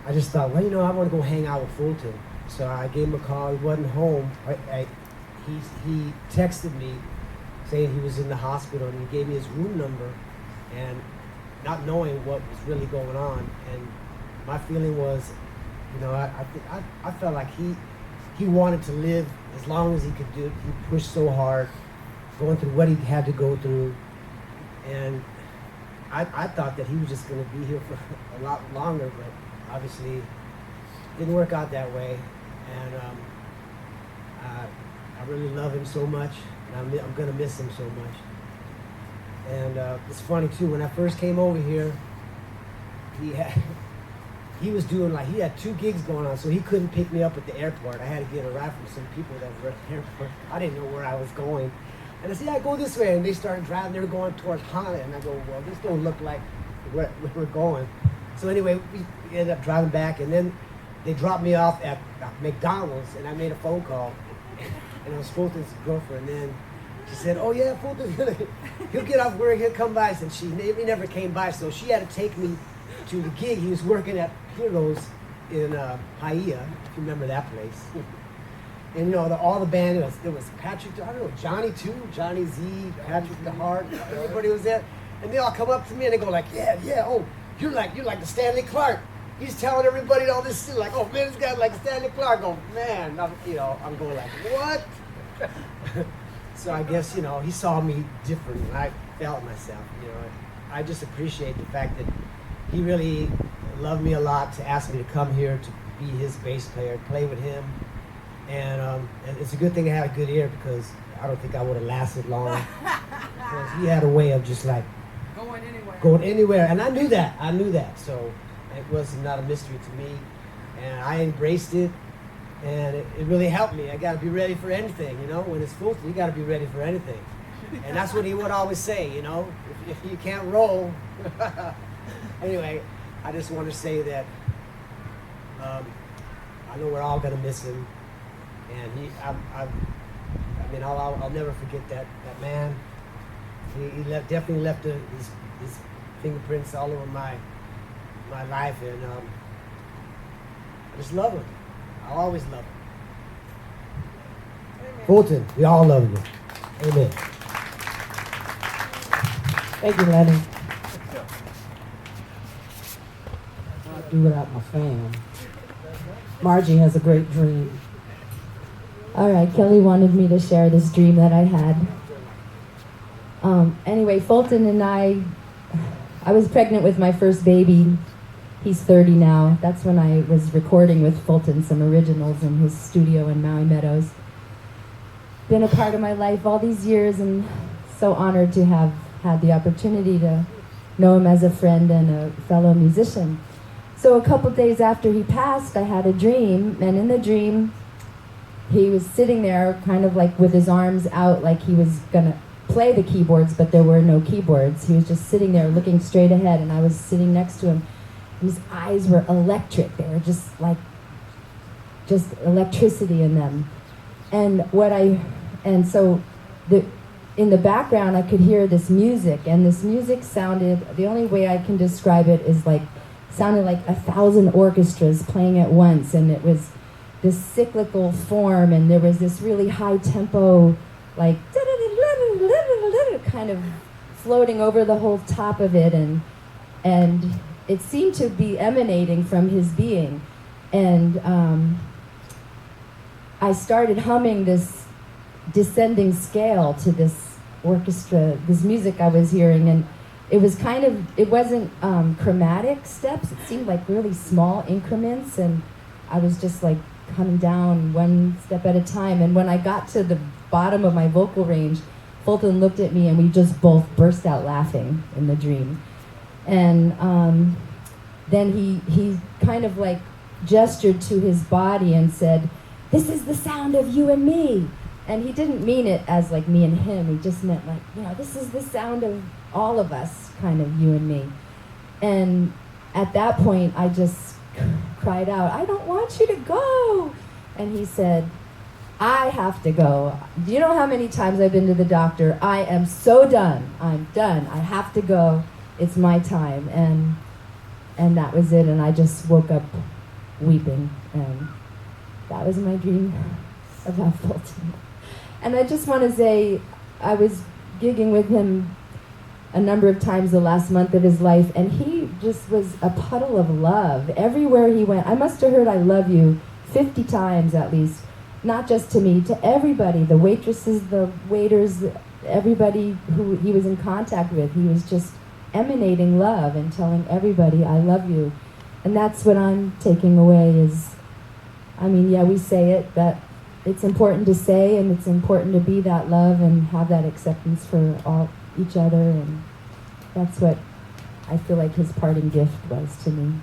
I just thought, well, I want to go hang out with Fulton. So I gave him a call. He wasn't home. He texted me saying he was in the hospital, and he gave me his room number, and not knowing what was really going on. And my feeling was, I felt like he wanted to live as long as he could do it. He pushed so hard, going through what he had to go through. And I thought that he was just going to be here for a lot longer, but obviously it didn't work out that way. And I really love him so much, and I'm going to miss him so much. And it's funny too, when I first came over here, he was doing he had 2 gigs going on, so he couldn't pick me up at the airport. I had to get a ride from some people that were at the airport. I didn't know where I was going. And I said, yeah, go this way. And they started driving. They were going towards Holland. And I go, well, this don't look like where we're going. So anyway, we ended up driving back. And then they dropped me off at McDonald's. And I made a phone call. And it was Fulton's girlfriend. And then she said, oh, yeah, Fulton, he'll get off work. He'll come by. And he never came by. So she had to take me to the gig. He was working at Heroes in Paia, if you remember that place. And all the band, it was Patrick, I don't know, Johnny too, Johnny Z, Patrick the Heart, everybody was there. And they all come up to me and they go like, yeah, oh, you're like the Stanley Clark. He's telling everybody all this shit, like, oh man, this guy's like Stanley Clark. Oh man, I'm going like, what? So I guess, he saw me different, and I felt myself, I just appreciate the fact that he really loved me a lot to ask me to come here to be his bass player, play with him. And it's a good thing I had a good ear, because I don't think I would have lasted long. Because he had a way of just like going anywhere. And I knew that. So it was not a mystery to me. And I embraced it. And it really helped me. I got to be ready for anything, When it's Fulton, you got to be ready for anything. And that's what he would always say, if you can't roll. Anyway, I just want to say that I know we're all going to miss him. And I'll never forget that man. He definitely left his fingerprints all over my life, and I just love him. I'll always love him. Amen. Fulton, we all love you. Amen. Thank you, Lenny. I'll do without my fam. Margie has a great dream. All right, Kelly wanted me to share this dream that I had. Anyway, Fulton and I was pregnant with my first baby. He's 30 now. That's when I was recording with Fulton some originals in his studio in Maui Meadows. Been a part of my life all these years, and so honored to have had the opportunity to know him as a friend and a fellow musician. So a couple days after he passed, I had a dream, and in the dream, he was sitting there kind of like with his arms out, like he was gonna play the keyboards, but there were no keyboards. He was just sitting there looking straight ahead, and I was sitting next to him. His eyes were electric. They were just electricity in them. And so in the background I could hear this music, and this music sounded, the only way I can describe it is sounded like 1,000 orchestras playing at once, and it was this cyclical form, and there was this really high tempo, like kind of floating over the whole top of it, and it seemed to be emanating from his being. And I started humming this descending scale to this orchestra, this music I was hearing, and it wasn't chromatic steps. It seemed like really small increments, and I was just like coming down one step at a time. And when I got to the bottom of my vocal range, Fulton looked at me and we just both burst out laughing in the dream. And then he kind of like gestured to his body and said, "This is the sound of you and me." And he didn't mean it as like me and him. He just meant like, this is the sound of all of us, kind of you and me. And at that point, I just cried out, "I don't want you to go." And he said, "I have to go. Do you know how many times I've been to the doctor? I am so done. I'm done. I have to go. It's my time." And that was it. And I just woke up weeping, and that was my dream about Fulton. And I just want to say, I was gigging with him a number of times the last month of his life, and he just was a puddle of love everywhere he went. I must have heard "I love you" 50 times at least, not just to me, to everybody, the waitresses, the waiters, everybody who he was in contact with. He was just emanating love and telling everybody, "I love you." And that's what I'm taking away is, I mean, yeah, we say it, that it's important to say, and it's important to be that love and have that acceptance for each other, and that's what I feel like his parting gift was to me.